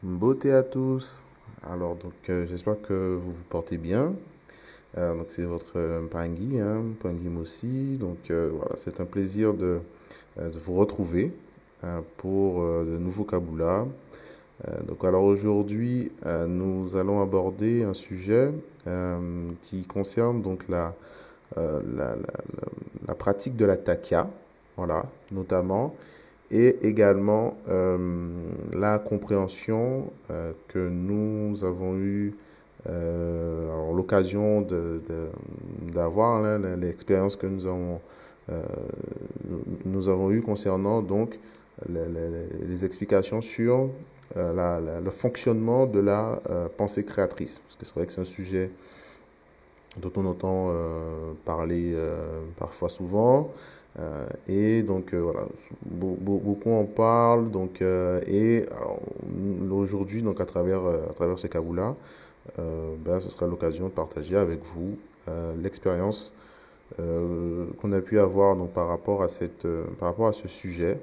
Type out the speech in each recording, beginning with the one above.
Beauté à tous. Alors j'espère que vous vous portez bien. Donc c'est votre Pangui, Pangui Moussi. Voilà, c'est un plaisir de vous retrouver pour de nouveaux Kaboula. Alors aujourd'hui, nous allons aborder un sujet qui concerne la pratique de la takia, voilà, notamment et également la compréhension que nous avons eu l'occasion d'avoir, hein, l'expérience que euh, nous avons eue concernant les explications sur le fonctionnement de la pensée créatrice. Parce que c'est vrai que c'est un sujet dont on entend parler parfois souvent. Voilà, beaucoup en parlent. Aujourd'hui, à travers ce Kaboula, ce sera l'occasion de partager avec vous l'expérience qu'on a pu avoir par rapport à ce sujet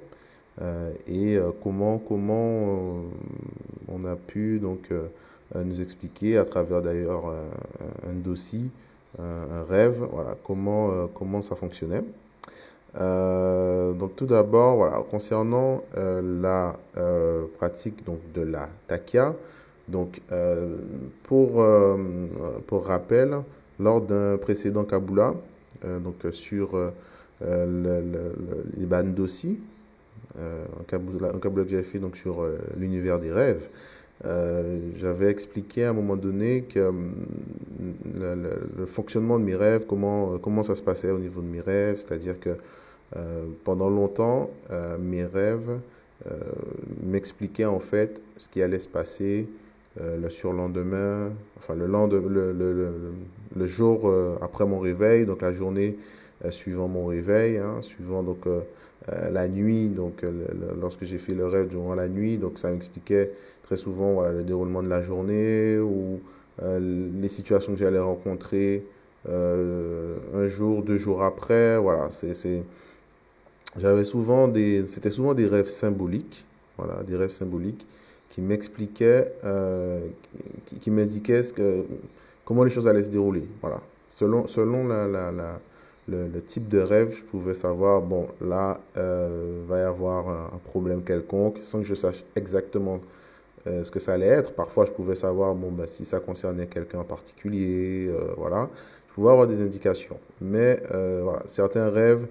comment on a pu nous expliquer à travers d'ailleurs un dossier, un rêve, voilà, comment ça fonctionnait. Tout d'abord, voilà, concernant la pratique de la takia, donc pour rappel, lors d'un précédent Kaboula, sur les Bandossi, un Kaboula que j'avais fait donc sur l'univers des rêves, j'avais expliqué à un moment donné que le fonctionnement de mes rêves, comment ça se passait au niveau de mes rêves, c'est-à-dire que pendant longtemps, mes rêves euh, m'expliquaient en fait ce qui allait se passer le surlendemain, enfin le jour après mon réveil, donc la journée suivant mon réveil, hein, suivant la nuit, lorsque j'ai fait le rêve durant la nuit, donc ça m'expliquait très souvent voilà, le déroulement de la journée ou les situations que j'allais rencontrer un jour, 2 jours après, voilà, c'était souvent des rêves symboliques, voilà, des rêves symboliques qui m'expliquaient, qui m'indiquaient comment les choses allaient se dérouler, voilà. Selon le type de rêve, je pouvais savoir, bon, là, va y avoir un problème quelconque, sans que je sache exactement ce que ça allait être. Parfois, je pouvais savoir, bon, ben, si ça concernait quelqu'un en particulier, voilà. Je pouvais avoir des indications. Mais voilà, certains rêves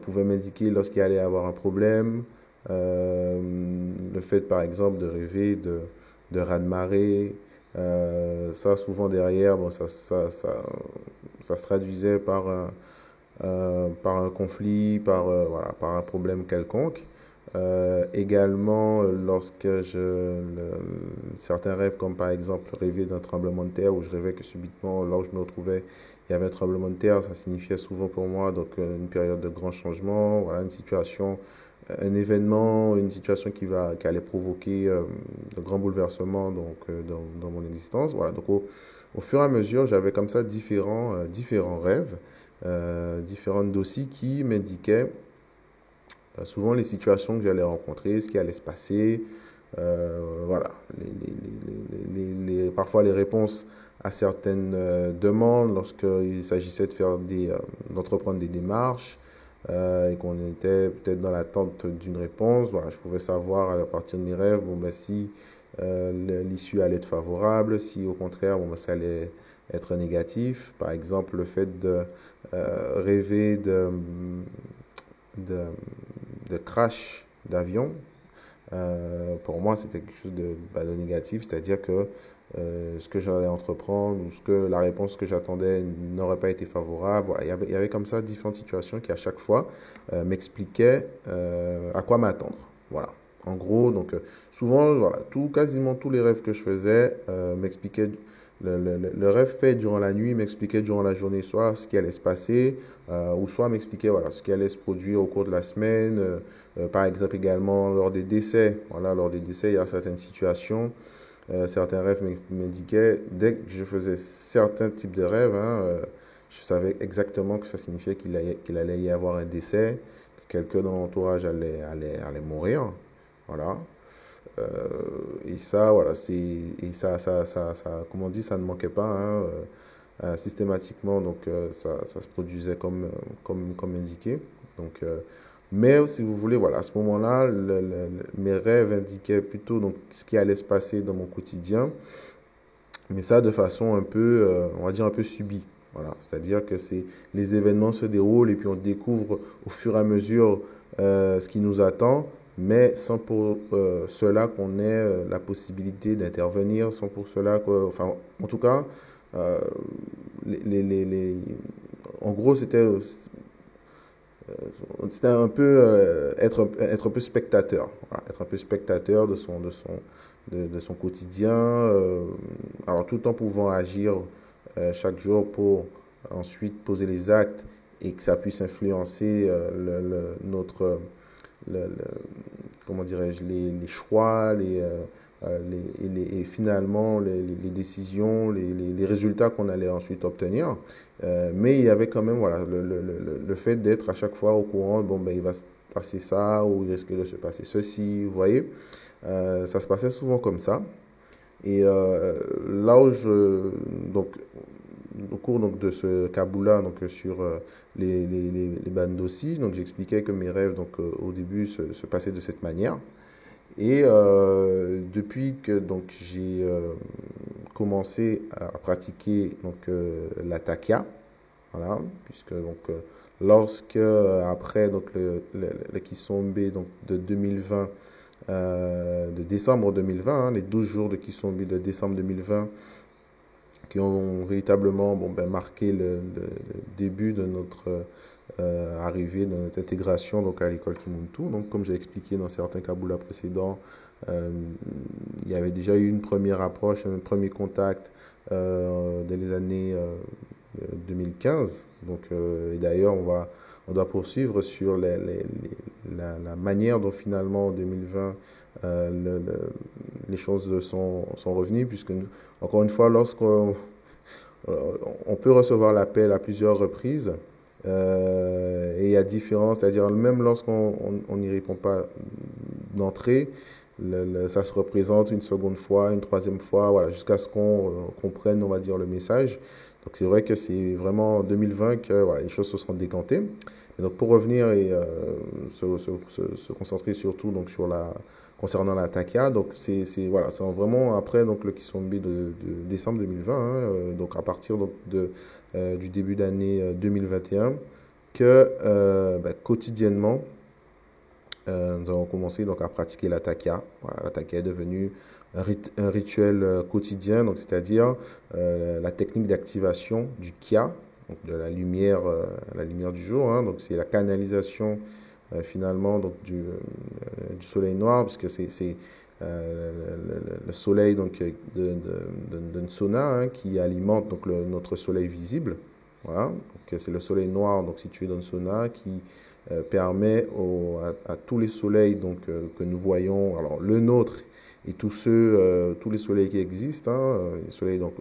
pouvait m'indiquer lorsqu'il allait avoir un problème. Le fait, par exemple, de rêver de raz-de-marée, ça, souvent derrière, bon, ça se traduisait par un conflit, voilà, par un problème quelconque. Également, certains rêves, comme par exemple rêver d'un tremblement de terre, où je rêvais que subitement, là où je me retrouvais, il y avait un tremblement de terre, ça signifiait souvent pour moi une période de grand changement, voilà, une situation, un événement, une situation qui allait provoquer de grands bouleversements dans mon existence. Voilà, au fur et à mesure, j'avais comme ça différents rêves, différents dossiers qui m'indiquaient souvent les situations que j'allais rencontrer, ce qui allait se passer, voilà, parfois les réponses à certaines demandes lorsqu'il s'agissait d'entreprendre des démarches et qu'on était peut-être dans l'attente d'une réponse. Voilà, je pouvais savoir à partir de mes rêves, bon, ben, si l'issue allait être favorable, si au contraire, bon, ben, ça allait être négatif. Par exemple, le fait de rêver de, de crash d'avion, pour moi, c'était quelque chose de négatif, c'est-à-dire que ce que j'allais entreprendre ou la réponse que j'attendais n'aurait pas été favorable. Voilà, il y avait comme ça différentes situations qui, à chaque fois, m'expliquaient à quoi m'attendre. Voilà. En gros, souvent, voilà, quasiment tous les rêves que je faisais m'expliquaient. Le rêve fait durant la nuit m'expliquait durant la journée soit ce qui allait se passer, ou soit m'expliquait voilà, ce qui allait se produire au cours de la semaine. Par exemple, également lors des décès. Voilà, lors des décès, il y a certaines situations, certains rêves m'indiquaient, dès que je faisais certains types de rêves, hein, je savais exactement que ça signifiait qu'il allait y avoir un décès, que quelqu'un dans l'entourage allait mourir. Voilà. Euh, et ça, voilà, comme on dit, ça ne manquait pas, hein, systématiquement, donc ça se produisait comme indiqué. Donc, mais si vous voulez, voilà, à ce moment-là, mes rêves indiquaient plutôt donc ce qui allait se passer dans mon quotidien, mais ça de façon un peu, on va dire un peu subie. Voilà, c'est-à-dire que les événements se déroulent et puis on découvre au fur et à mesure ce qui nous attend, mais sans pour cela qu'on ait la possibilité d'intervenir, sans pour cela que, enfin, en tout cas, euh, les, les, les- en gros, c'était un peu être un peu spectateur, voilà, être un peu spectateur de son quotidien, alors tout en pouvant agir chaque jour pour ensuite poser les actes et que ça puisse influencer le- comment dirais-je, les choix, et finalement les décisions, les résultats qu'on allait ensuite obtenir. Mais il y avait quand même voilà, le fait d'être à chaque fois au courant, bon, ben, il va se passer ça ou il risque de se passer ceci, vous voyez. Ça se passait souvent comme ça. Et là où donc, au cours donc, de ce Kaboula, donc sur les bandes aussi, donc j'expliquais que mes rêves donc au début se passaient de cette manière. Et depuis que donc j'ai commencé à pratiquer donc la takia, voilà, puisque donc lorsque après donc le Kisombe donc de 2020 de décembre 2020, hein, les 12 jours de Kisombe de décembre 2020 qui ont véritablement bon, ben, marqué le début de notre arrivée, de notre intégration donc, à l'école Kimuntu. Donc, comme j'ai expliqué dans certains Kaboula précédents, euh, il y avait déjà eu une première approche, un premier contact dans les années 2015. Donc, et d'ailleurs, on doit poursuivre sur la manière dont finalement en 2020 les choses sont revenues, puisque encore une fois, lorsqu'on on peut recevoir l'appel à plusieurs reprises et il y a différence, c'est-à-dire même lorsqu'on n'y répond pas d'entrée, ça se représente une seconde fois, une troisième fois, voilà, jusqu'à ce qu'on comprenne, on va dire, le message. Donc c'est vrai que c'est vraiment en 2020 que voilà, les choses se sont décantées. Et donc pour revenir et se concentrer surtout donc sur concernant la Takia, donc voilà, c'est vraiment après donc le Kisombe de décembre 2020, hein, donc à partir donc, du début d'année 2021 que bah, quotidiennement nous avons commencé donc, à pratiquer la takia. Voilà, la takia est devenue un rituel quotidien, donc c'est-à-dire la technique d'activation du kia, donc de la lumière du jour. Hein, donc c'est la canalisation finalement donc du soleil noir, puisque c'est le soleil donc de Nsona hein, qui alimente donc notre soleil visible. Voilà, donc c'est le soleil noir donc situé dans Nsona qui permet à tous les soleils donc, que nous voyons, alors le nôtre et tous les soleils qui existent, hein, les soleils donc,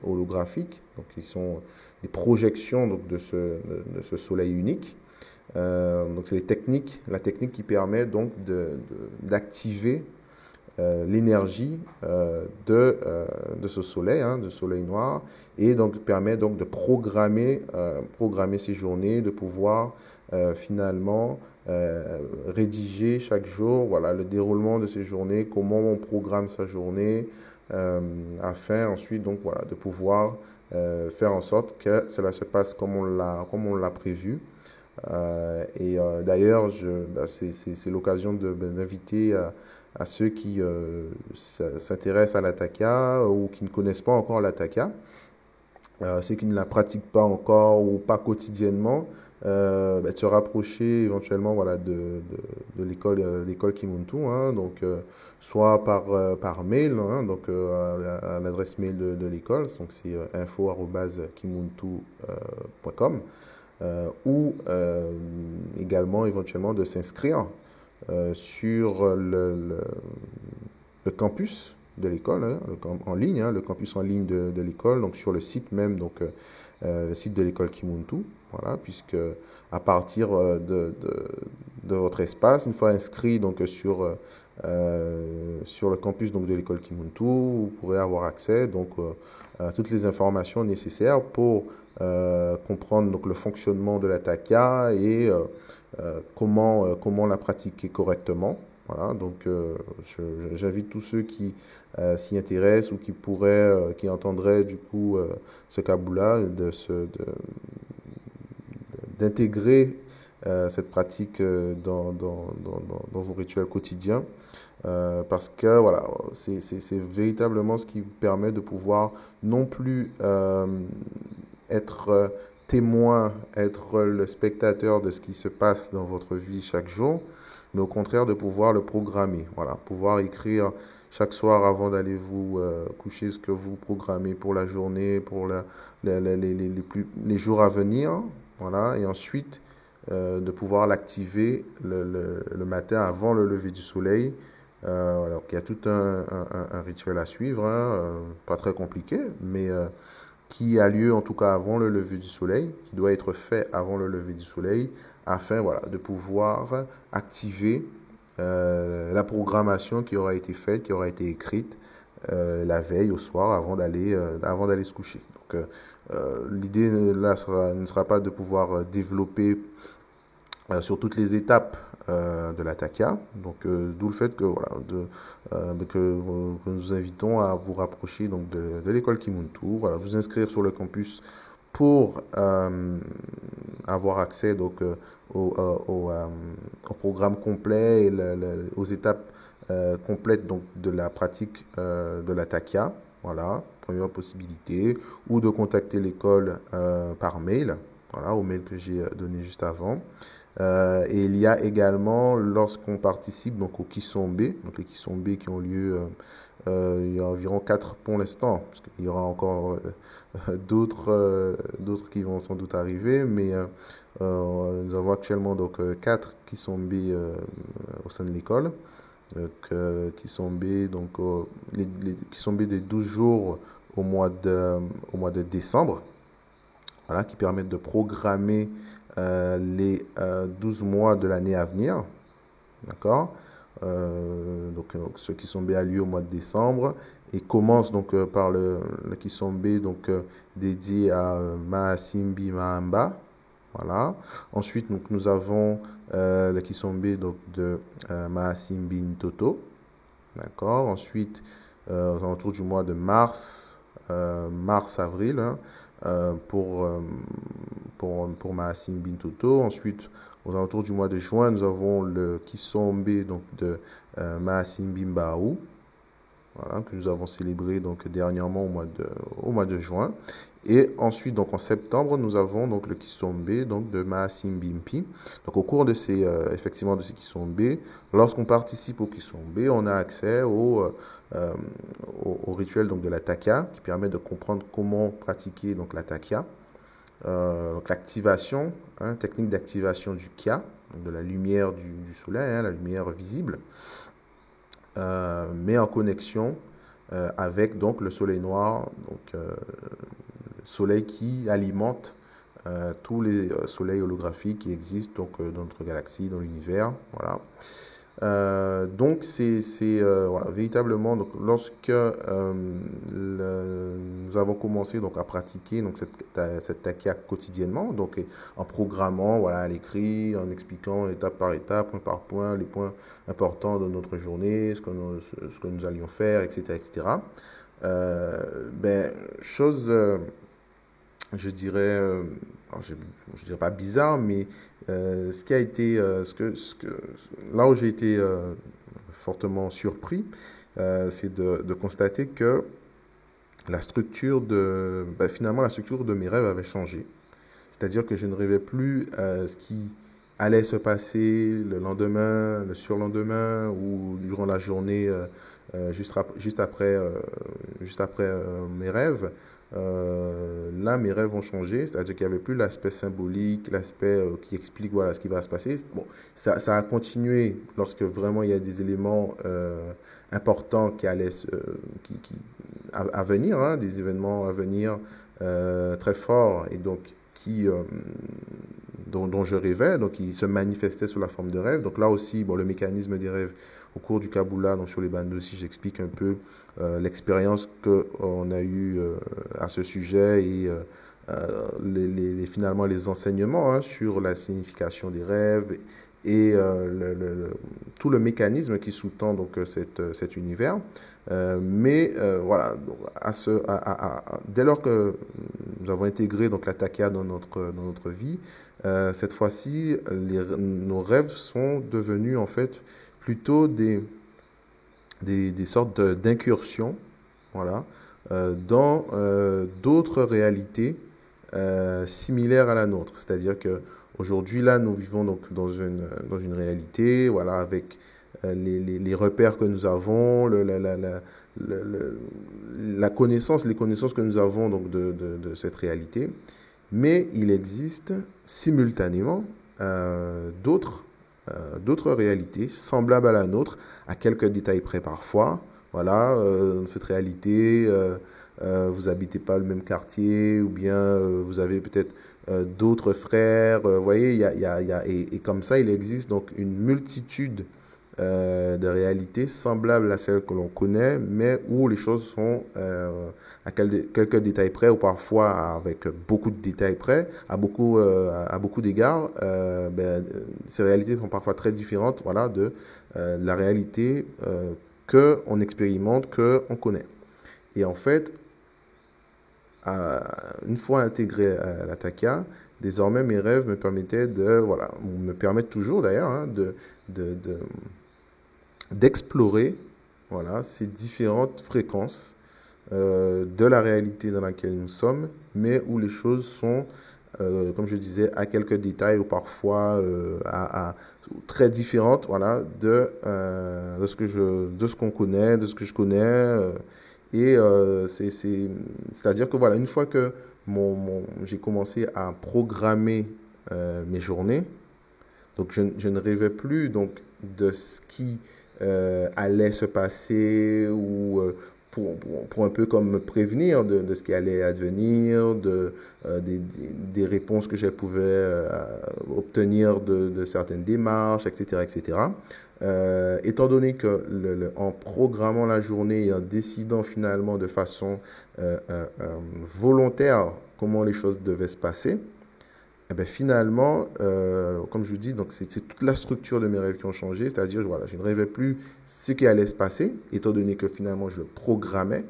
holographiques, donc qui sont des projections donc, de ce soleil unique. Donc c'est la technique qui permet donc d'activer l'énergie de ce soleil, hein, de soleil noir, et donc permet donc de programmer ses journées, de pouvoir finalement rédiger chaque jour voilà, le déroulement de ses journées, comment on programme sa journée, afin ensuite donc, voilà, de pouvoir faire en sorte que cela se passe comme on l'a prévu. D'ailleurs, bah, c'est l'occasion d'inviter à ceux qui s'intéressent à l'Ataka ou qui ne connaissent pas encore l'Ataka, ceux qui ne la pratiquent pas encore ou pas quotidiennement, bah, de se rapprocher éventuellement voilà, l'école Kimuntu, hein, donc, soit par mail, hein, donc, à l'adresse mail de l'école, donc c'est info@kimuntu.com ou également éventuellement de s'inscrire sur le campus de l'école, hein, en ligne, hein, le campus en ligne de l'école, donc sur le site même, donc le site de l'école Kimuntu, voilà, puisque à partir de votre espace, une fois inscrit donc sur sur le campus donc, de l'école Kimuntu. Vous pourrez avoir accès donc, à toutes les informations nécessaires pour comprendre donc, le fonctionnement de la takia et comment la pratiquer correctement. Voilà, donc j'invite tous ceux qui s'y intéressent ou qui entendraient du coup ce kaboula d'intégrer cette pratique dans vos rituels quotidiens. Parce que voilà, c'est véritablement ce qui vous permet de pouvoir non plus être témoin, être le spectateur de ce qui se passe dans votre vie chaque jour, mais au contraire de pouvoir le programmer. Voilà, pouvoir écrire chaque soir avant d'aller vous coucher ce que vous programmez pour la journée, pour les jours à venir. Voilà, et ensuite de pouvoir l'activer le matin avant le lever du soleil. Alors qu'il y a tout un rituel à suivre, hein, pas très compliqué, mais qui a lieu en tout cas avant le lever du soleil, qui doit être fait avant le lever du soleil, afin voilà, de pouvoir activer la programmation qui aura été faite, qui aura été écrite la veille au soir avant d'aller se coucher. Donc l'idée là ne sera pas de pouvoir développer sur toutes les étapes de la takia. Donc, d'où le fait que, voilà, que nous invitons à vous rapprocher donc, de l'école Kimuntu, voilà, vous inscrire sur le campus pour avoir accès donc, au programme complet et aux étapes complètes donc, de la pratique de la takia. Voilà, première possibilité, ou de contacter l'école par mail, voilà, au mail que j'ai donné juste avant. Et il y a également, lorsqu'on participe donc, au Kisombe, donc les Kisombe qui ont lieu, il y a environ 4 pour l'instant, parce qu'il y aura encore d'autres qui vont sans doute arriver, mais nous avons actuellement donc 4 Kisombe au sein de l'école. Kisombe, donc les Kisombe des 12 jours au mois de décembre, voilà, qui permettent de programmer les 12 mois de l'année à venir. D'accord. Donc, ceux qui sont a lieu au mois de décembre et commence donc par le Kisombe donc dédié à Maasimbi Mahamba. Voilà. Ensuite, donc, nous avons le Kisombe donc, de Maasimbi Ntoto. D'accord. Ensuite, aux alentours du mois de mars-avril, hein, pour Maasimbi Ntoto. Ensuite, aux alentours du mois de juin, nous avons le Kisombe donc, de Maasimbi Mbaou, voilà, que nous avons célébré donc, dernièrement au mois de juin. Et ensuite, donc, en septembre, nous avons donc, le Kisombe donc, de Maasimbi Mpi. Donc, au cours de effectivement, de ces Kisombe, lorsqu'on participe au Kisombe, on a accès au rituel donc, de la takia, qui permet de comprendre comment pratiquer donc, la takia. Donc l'activation, hein, technique d'activation du kia, donc de la lumière du soleil, hein, la lumière visible, mais en connexion avec donc le soleil noir, donc le soleil qui alimente tous les soleils holographiques qui existent donc, dans notre galaxie, dans l'univers. Voilà. Donc c'est voilà, véritablement donc, lorsque nous avons commencé donc, à pratiquer donc, cette takia quotidiennement, donc en programmant voilà, à l'écrit, en expliquant étape par étape, point par point, les points importants de notre journée, ce que nous allions faire, etc. etc. Chose, je dirais, je dirais pas bizarre, mais ce qui a été, là où j'ai été fortement surpris, c'est de constater que finalement, la structure de mes rêves avait changé. C'est-à-dire que je ne rêvais plus ce qui allait se passer le lendemain, le surlendemain ou durant la journée juste après mes rêves. Là, mes rêves ont changé, c'est-à-dire qu'il n'y avait plus l'aspect symbolique, l'aspect qui explique voilà, ce qui va se passer. Bon, ça a continué lorsque vraiment il y a des éléments importants qui allaient à venir, hein, des événements à venir très forts et donc qui, dont je rêvais, donc il se manifestait sous la forme de rêve. Donc là aussi, bon, le mécanisme des rêves au cours du Kabbalah, donc sur les bandes aussi, j'explique un peu l'expérience qu'on a eue à ce sujet et finalement les enseignements sur la signification des rêves et tout le mécanisme qui sous-tend donc cet univers. Voilà, donc, dès lors que nous avons intégré donc la takia dans notre vie, cette fois-ci, nos rêves sont devenus en fait plutôt des sortes d'incursions, voilà, dans d'autres réalités similaires à la nôtre. C'est-à-dire que aujourd'hui, là, nous vivons donc dans une réalité, voilà, avec les repères que nous avons, la connaissance, les connaissances que nous avons donc de cette réalité. Mais il existe simultanément d'autres réalités semblables à la nôtre, à quelques détails près parfois. Voilà, dans cette réalité, vous n'habitez pas le même quartier, ou bien vous avez peut-être d'autres frères. Vous voyez, et comme ça, il existe donc une multitude de réalités semblables à celles que l'on connaît, mais où les choses sont à quelques détails près, ou parfois avec beaucoup de détails près, à beaucoup d'égards. Ces réalités sont parfois très différentes, voilà, de la réalité qu'on expérimente, qu'on connaît. Et en fait, une fois intégré à la takia, désormais mes rêves me permettaient voilà, me permettent toujours d'ailleurs, d'explorer, voilà, ces différentes fréquences de la réalité dans laquelle nous sommes, mais où les choses sont, comme je disais, à quelques détails ou parfois très différentes, voilà, de ce qu'on connaît, de ce que je connais. C'est-à-dire que voilà, une fois que j'ai commencé à programmer mes journées, donc je ne rêvais plus donc de ce qui allait se passer ou pour un peu comme me prévenir de ce qui allait advenir, des réponses que je pouvais obtenir de certaines démarches, etc., etc. Étant donné que en programmant la journée et en décidant finalement de façon volontaire comment les choses devaient se passer, et bien finalement, comme je vous dis, donc c'est toute la structure de mes rêves qui ont changé, c'est-à-dire voilà, je ne rêvais plus ce qui allait se passer, étant donné que finalement je le programmais,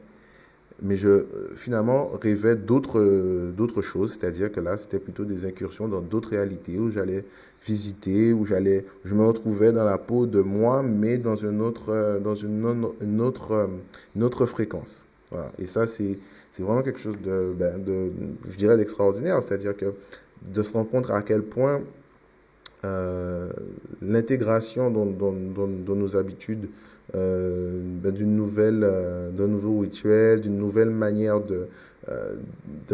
mais je finalement rêvais d'autres choses, c'est-à-dire que là c'était plutôt des incursions dans d'autres réalités où j'allais visiter, je me retrouvais dans la peau de moi, mais dans une autre fréquence. Voilà. Et ça c'est vraiment quelque chose je dirais d'extraordinaire, c'est-à-dire que de se rendre compte à quel point l'intégration dans nos habitudes d'un nouveau rituel, d'une nouvelle manière de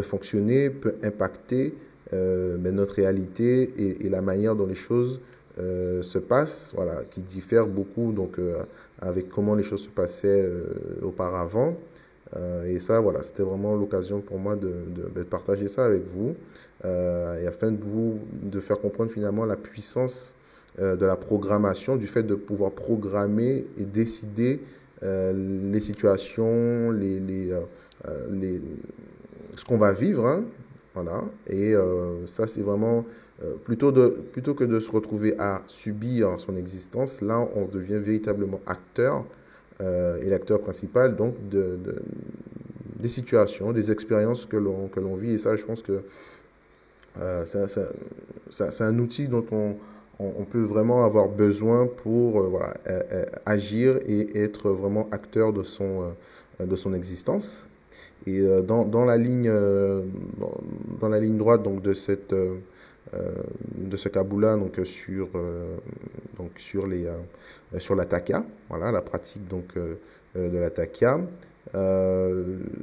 fonctionner peut impacter notre réalité et la manière dont les choses se passent, voilà, qui diffère beaucoup donc avec comment les choses se passaient auparavant. Et ça, voilà, c'était vraiment l'occasion pour moi de partager ça avec vous et afin de faire comprendre finalement la puissance de la programmation, du fait de pouvoir programmer et décider les situations, ce qu'on va vivre, hein, voilà. Et ça, c'est vraiment plutôt que de se retrouver à subir son existence, là, on devient véritablement acteur et l'acteur principal donc des situations, des expériences que l'on vit. Et ça, je pense que c'est un outil dont on peut vraiment avoir besoin pour voilà, agir et être vraiment acteur de son existence. Et dans la ligne droite donc de ce Kabbalah donc sur la takia, voilà, la pratique donc de la takia.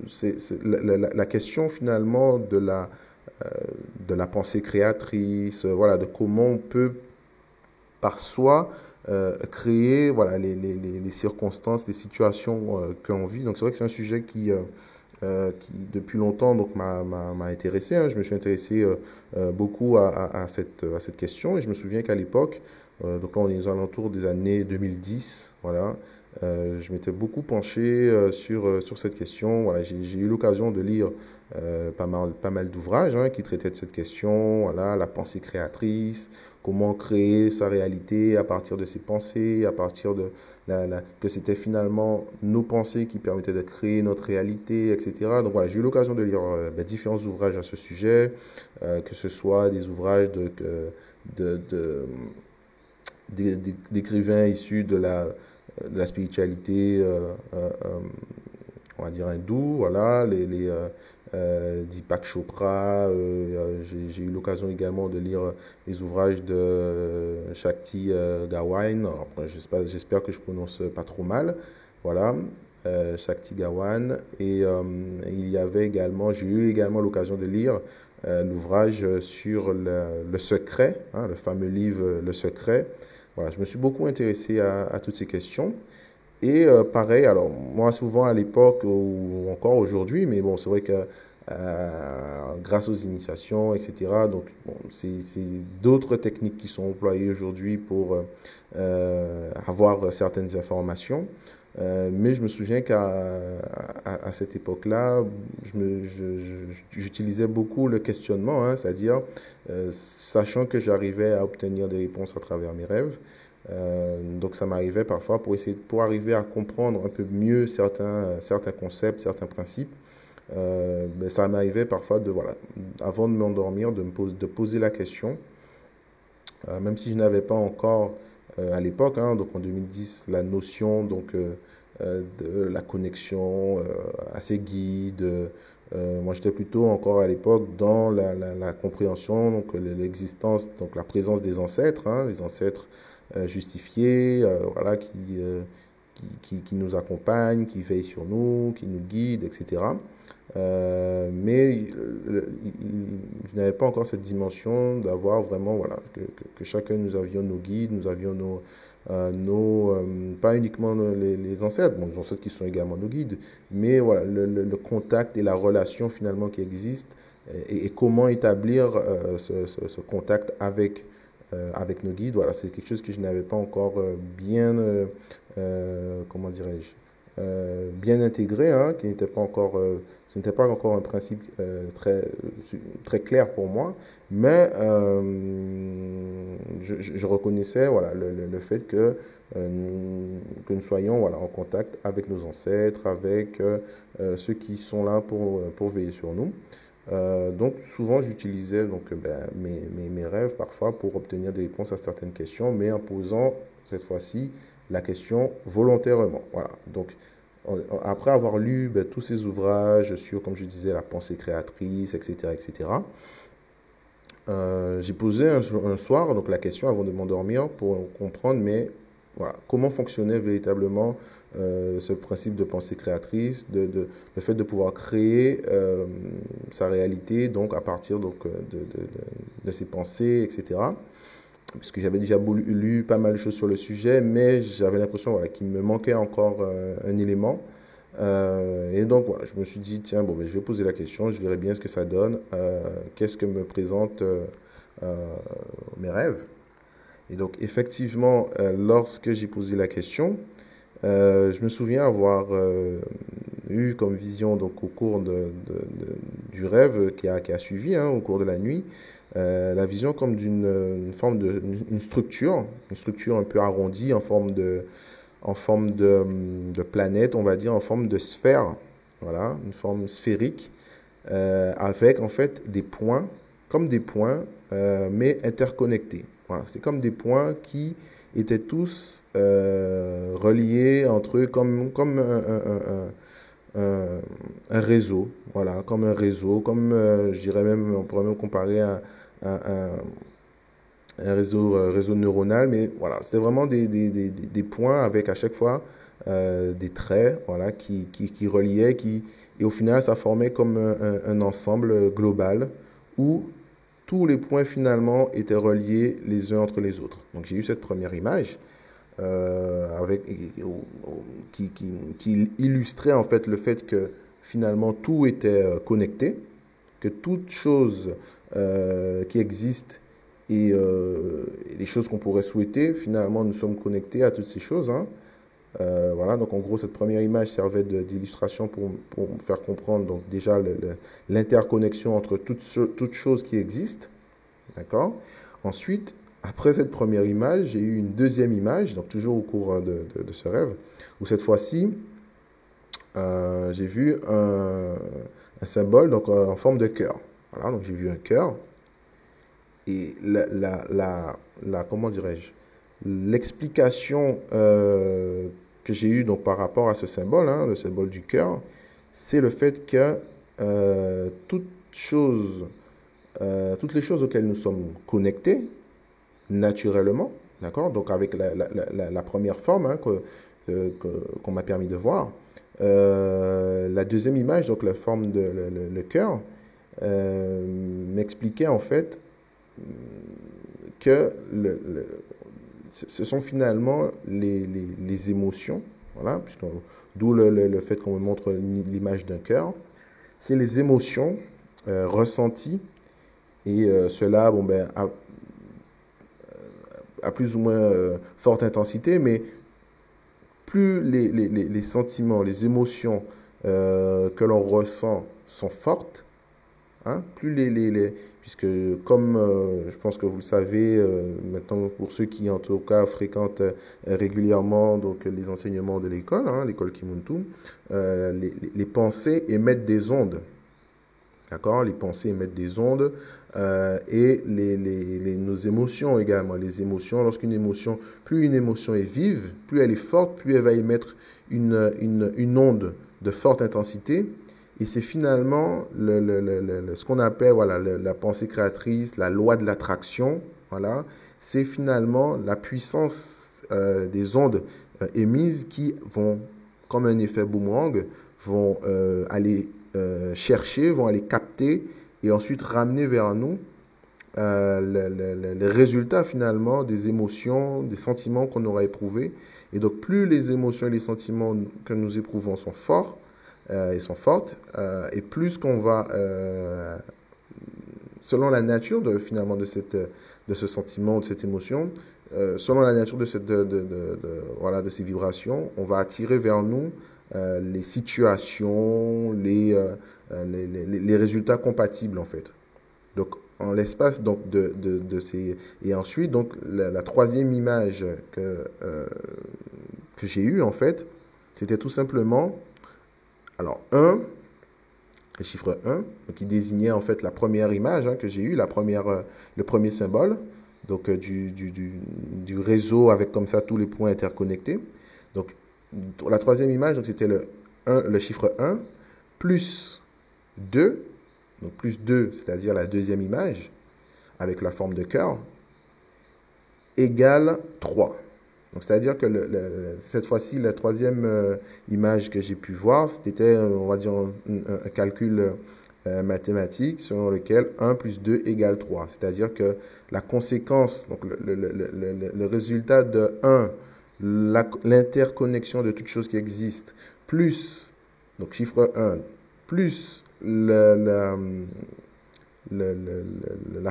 C'est la question finalement de la pensée créatrice, voilà, de comment on peut par soi créer voilà, les circonstances, les situations que l'on vit. Donc c'est vrai que c'est un sujet qui depuis longtemps donc m'a intéressé, hein. Je me suis intéressé beaucoup à cette question et je me souviens qu'à l'époque, donc là on est aux alentours des années 2010, voilà, je m'étais beaucoup penché sur cette question. Voilà, j'ai eu l'occasion de lire pas mal d'ouvrages hein, qui traitaient de cette question, voilà, la pensée créatrice, comment créer sa réalité à partir de ses pensées, à partir de que c'était finalement nos pensées qui permettaient de créer notre réalité, etc. Donc voilà, j'ai eu l'occasion de lire différents ouvrages à ce sujet, que ce soit des ouvrages de, de- d'écrivains issus de la spiritualité, on va dire hindoue, voilà, Deepak Chopra. J'ai eu l'occasion également de lire les ouvrages de Shakti Gawain. Après, j'espère que je prononce pas trop mal. Voilà, Shakti Gawain. Et j'ai eu également l'occasion de lire l'ouvrage sur le secret, hein, le fameux livre Le Secret. Voilà, je me suis beaucoup intéressé à toutes ces questions. Et pareil, alors moi souvent à l'époque ou encore aujourd'hui, mais bon, c'est vrai que grâce aux initiations, etc., donc bon, c'est d'autres techniques qui sont employées aujourd'hui pour avoir certaines informations. Mais je me souviens à cette époque-là, j'utilisais beaucoup le questionnement, hein, c'est-à-dire sachant que j'arrivais à obtenir des réponses à travers mes rêves. Donc ça m'arrivait parfois pour arriver à comprendre un peu mieux certains concepts, certains principes. Ça m'arrivait parfois voilà, avant de m'endormir, de poser la question, même si je n'avais pas encore à l'époque, hein, donc en 2010, la notion de la connexion à ces guides. Moi, j'étais plutôt encore à l'époque dans la compréhension, donc l'existence, donc la présence des ancêtres, hein, les ancêtres justifiés, voilà, qui nous accompagnent, qui veillent sur nous, qui nous guident, etc. Mais je n'avais pas encore cette dimension d'avoir vraiment, voilà, que chacun nous avions nos guides, nous avions pas uniquement les ancêtres, bon, les ancêtres qui sont également nos guides, mais voilà, le contact et la relation finalement qui existe et comment établir ce contact avec nos guides. Voilà, c'est quelque chose que je n'avais pas encore comment dirais-je, bien intégré, hein, qui n'était pas encore, ce n'était pas encore un principe très clair pour moi, mais je reconnaissais voilà, le fait que nous soyons voilà, en contact avec nos ancêtres, avec ceux qui sont là pour veiller sur nous. Donc souvent j'utilisais mes rêves parfois pour obtenir des réponses à certaines questions, mais en posant cette fois-ci la question volontairement. Voilà. Donc après avoir lu tous ces ouvrages sur, comme je disais, la pensée créatrice, etc., etc., j'ai posé un soir donc la question avant de m'endormir pour comprendre, mais voilà, comment fonctionnait véritablement ce principe de pensée créatrice, le fait de pouvoir créer sa réalité donc à partir de ses pensées, etc. Parce que j'avais déjà lu pas mal de choses sur le sujet, mais j'avais l'impression voilà, qu'il me manquait encore un élément. Et donc voilà, je me suis dit, tiens, bon, ben, je vais poser la question, je verrai bien ce que ça donne, qu'est-ce que me présentent mes rêves. Et donc effectivement, lorsque j'ai posé la question, je me souviens avoir eu comme vision donc, au cours du rêve qui a suivi, hein, au cours de la nuit, la vision comme une forme une structure un peu arrondie en forme de planète, on va dire, en forme de sphère, voilà, une forme sphérique, avec en fait des points, comme des points, mais interconnectés. Voilà, c'est comme des points qui étaient tous reliés entre eux comme un réseau, voilà, comme un réseau, comme je dirais même, on pourrait même comparer à un réseau neuronal, mais voilà, c'était vraiment des points avec à chaque fois des traits, voilà, qui reliaient, et au final, ça formait comme un ensemble global où tous les points finalement étaient reliés les uns entre les autres. Donc j'ai eu cette première image avec, qui illustrait en fait le fait que finalement tout était connecté, que toute chose qui existe et les choses qu'on pourrait souhaiter, finalement nous sommes connectés à toutes ces choses, hein. Voilà, donc en gros, cette première image servait d'illustration pour faire comprendre donc déjà l'interconnexion entre toutes choses qui existent. D'accord? Ensuite, après cette première image, j'ai eu une deuxième image, donc toujours au cours de ce rêve, où cette fois-ci, j'ai vu un symbole donc, en forme de cœur. Voilà, donc j'ai vu un cœur. Et comment dirais-je, l'explication que j'ai eue donc, par rapport à ce symbole, hein, le symbole du cœur, c'est le fait que toutes les choses auxquelles nous sommes connectés, naturellement, d'accord, donc avec la première forme hein, qu'on m'a permis de voir, la deuxième image, donc la forme de le cœur, m'expliquait en fait que ce sont finalement les émotions, voilà, d'où le fait qu'on me montre l'image d'un cœur, c'est les émotions ressenties et cela bon, ben, à plus ou moins forte intensité, mais plus les sentiments, les émotions que l'on ressent sont fortes, hein, plus puisque comme je pense que vous le savez, maintenant pour ceux qui en tout cas fréquentent régulièrement donc, les enseignements de l'école, hein, l'école Kimuntu, les pensées émettent des ondes. D'accord? Les pensées émettent des ondes et nos émotions également. Les émotions, plus une émotion est vive, plus elle est forte, plus elle va émettre une onde de forte intensité. Et c'est finalement ce qu'on appelle voilà, la pensée créatrice, la loi de l'attraction. Voilà. C'est finalement la puissance des ondes émises qui vont, comme un effet boomerang, vont aller chercher, vont aller capter et ensuite ramener vers nous les résultats finalement des émotions, des sentiments qu'on aura éprouvés. Et donc plus les émotions et les sentiments que nous éprouvons sont forts et sont fortes, et plus qu'on va, selon la nature finalement de ce sentiment, de cette émotion, selon la nature voilà, de ces vibrations, on va attirer vers nous les situations, les résultats compatibles en fait. Donc en l'espace donc de ces et ensuite donc la troisième image que j'ai eue en fait, c'était tout simplement alors le chiffre 1 qui désignait en fait la première image hein, que j'ai eue, le premier symbole donc du réseau avec comme ça tous les points interconnectés. Donc la troisième image, donc c'était le chiffre 1 plus 2, donc plus 2, c'est-à-dire la deuxième image, avec la forme de cœur, égale 3. Donc c'est-à-dire que cette fois-ci, la troisième image que j'ai pu voir, c'était, on va dire, un calcul mathématique selon lequel 1 plus 2 égale 3. C'est-à-dire que la conséquence, donc le résultat de 1, l'interconnexion de toutes choses qui existent, plus, donc chiffre 1, plus la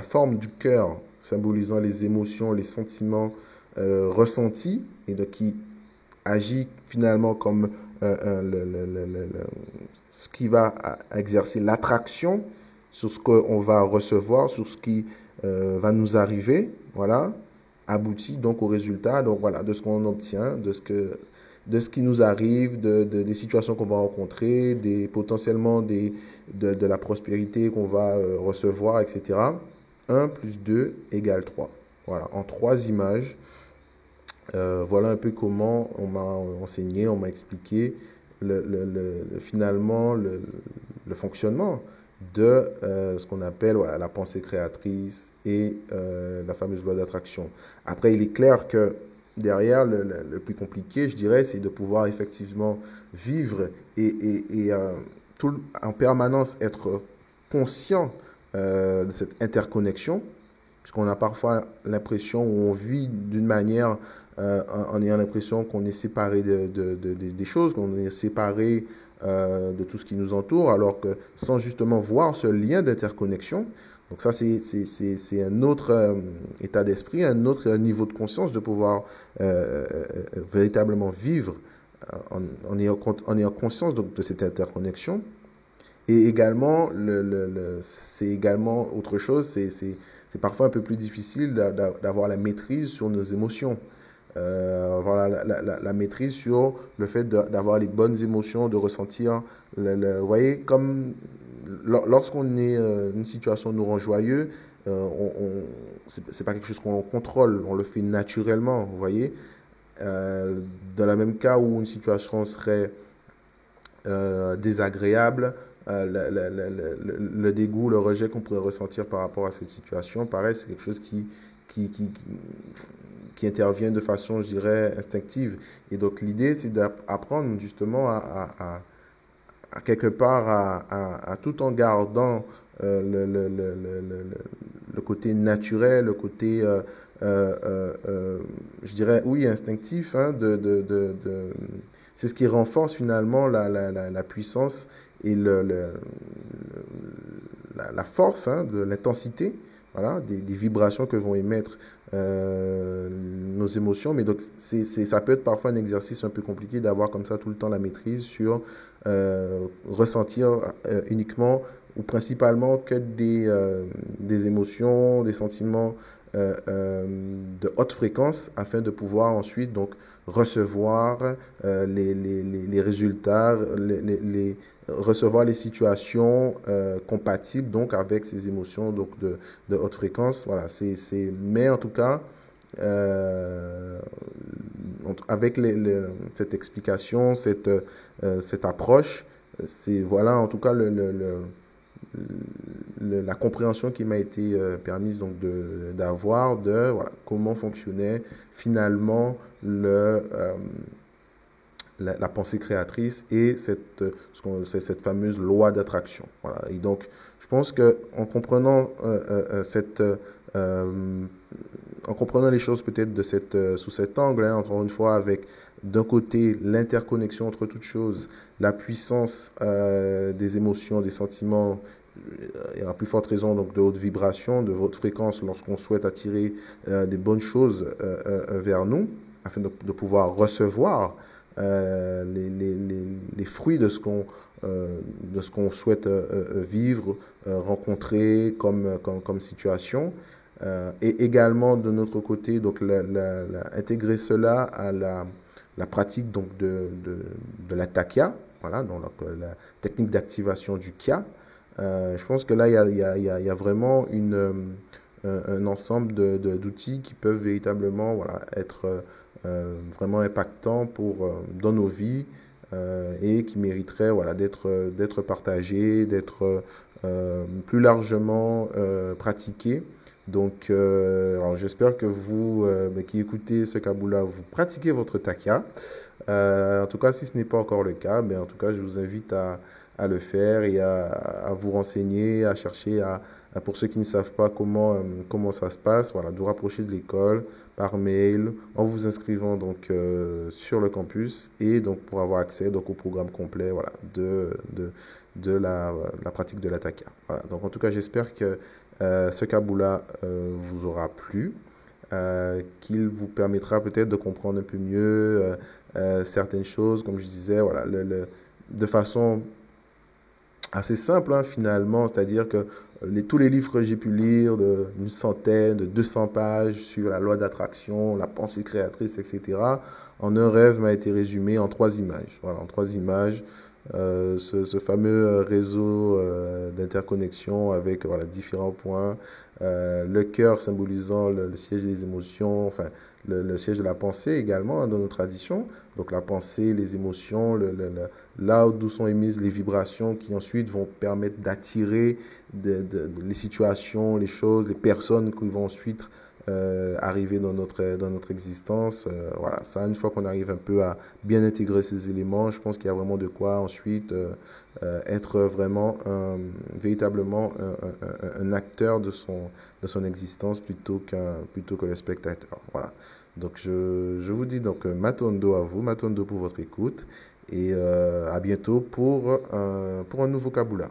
forme du cœur symbolisant les émotions, les sentiments ressentis, et donc qui agit finalement comme ce qui va exercer l'attraction sur ce qu'on va recevoir, sur ce qui va nous arriver, voilà, aboutit donc au résultat donc voilà, de ce qu'on obtient, de ce qui nous arrive, des situations qu'on va rencontrer, potentiellement de la prospérité qu'on va recevoir, etc. 1 plus 2 égale 3. Voilà, en 3 images. Voilà un peu comment on m'a enseigné, on m'a expliqué finalement le fonctionnement de ce qu'on appelle voilà, la pensée créatrice et la fameuse loi d'attraction. Après, il est clair que derrière, le plus compliqué, je dirais, c'est de pouvoir effectivement vivre et en permanence être conscient de cette interconnexion, puisqu'on a parfois l'impression où on vit d'une manière en ayant l'impression qu'on est séparé des choses, qu'on est séparé de tout ce qui nous entoure, alors que sans justement voir ce lien d'interconnexion. Donc ça, c'est un autre état d'esprit, un autre niveau de conscience de pouvoir véritablement vivre en ayant conscience donc, de cette interconnexion. Et également, c'est également autre chose, c'est parfois un peu plus difficile d'avoir la maîtrise sur nos émotions. Avoir la maîtrise sur le fait d'avoir les bonnes émotions, de ressentir, vous voyez, comme lorsqu'on est une situation nous rend joyeux, c'est pas quelque chose qu'on contrôle, on le fait naturellement, vous voyez. Dans le même cas où une situation serait désagréable, le dégoût, le rejet qu'on pourrait ressentir par rapport à cette situation, pareil, c'est quelque chose qui, qui, qui, qui intervient de façon, je dirais, instinctive. Et donc l'idée, c'est d'apprendre justement à quelque part à tout en gardant le côté naturel, le côté, je dirais, oui, instinctif, hein, c'est ce qui renforce finalement la puissance et la force, hein, de l'intensité, voilà, des vibrations que vont émettre nos émotions. Mais donc, ça peut être parfois un exercice un peu compliqué d'avoir comme ça tout le temps la maîtrise sur ressentir uniquement ou principalement que des émotions, des sentiments de haute fréquence afin de pouvoir ensuite donc recevoir les résultats, recevoir les situations compatibles donc avec ces émotions donc de haute fréquence. Voilà, mais en tout cas, avec cette explication, cette approche, c'est voilà en tout cas la compréhension qui m'a été permise donc d'avoir de voilà, comment fonctionnait finalement la pensée créatrice et cette fameuse loi d'attraction. Voilà. Et donc, je pense qu'en comprenant en comprenant les choses peut-être sous cet angle, hein, encore une fois, avec d'un côté l'interconnexion entre toutes choses, la puissance des émotions, des sentiments, et à plus forte raison donc de haute vibration, de haute fréquence lorsqu'on souhaite attirer des bonnes choses vers nous, afin de pouvoir recevoir les fruits de ce qu'on souhaite vivre, rencontrer comme situation. Et également de notre côté, donc intégrer cela à la pratique donc de la takia, voilà, donc la technique d'activation du kia. Je pense que là, il y a vraiment un ensemble d'outils qui peuvent véritablement voilà, être vraiment impactants dans nos vies et qui mériteraient voilà, d'être partagés, d'être plus largement pratiqués. Donc, alors j'espère que vous qui écoutez ce Kaboula, vous pratiquez votre takia. En tout cas, si ce n'est pas encore le cas, en tout cas, je vous invite à le faire et à vous renseigner, à chercher, pour ceux qui ne savent pas comment ça se passe, voilà, de vous rapprocher de l'école par mail en vous inscrivant donc sur le campus et donc pour avoir accès donc au programme complet voilà, de la pratique de la takia. Voilà. Donc en tout cas, j'espère que ce Kaboula vous aura plu, qu'il vous permettra peut-être de comprendre un peu mieux certaines choses, comme je disais, voilà, de façon assez simple hein, finalement, c'est-à-dire que tous les livres que j'ai pu lire, d'une centaine, de 200 pages sur la loi d'attraction, la pensée créatrice, etc., en un rêve m'a été résumé en 3 images. Voilà, en 3 images, ce fameux réseau d'interconnexion avec voilà, différents points, le cœur symbolisant le siège des émotions, enfin le siège de la pensée également hein, dans nos traditions, donc la pensée, les émotions, là d'où sont émises les vibrations qui ensuite vont permettre d'attirer les situations, les choses, les personnes qui vont ensuite arriver dans notre existence. Voilà, ça, une fois qu'on arrive un peu à bien intégrer ces éléments, je pense qu'il y a vraiment de quoi ensuite être vraiment véritablement un acteur de son existence plutôt que le spectateur. Voilà. Donc je vous dis donc matondo à vous, matondo pour votre écoute et à bientôt pour un nouveau Kabula.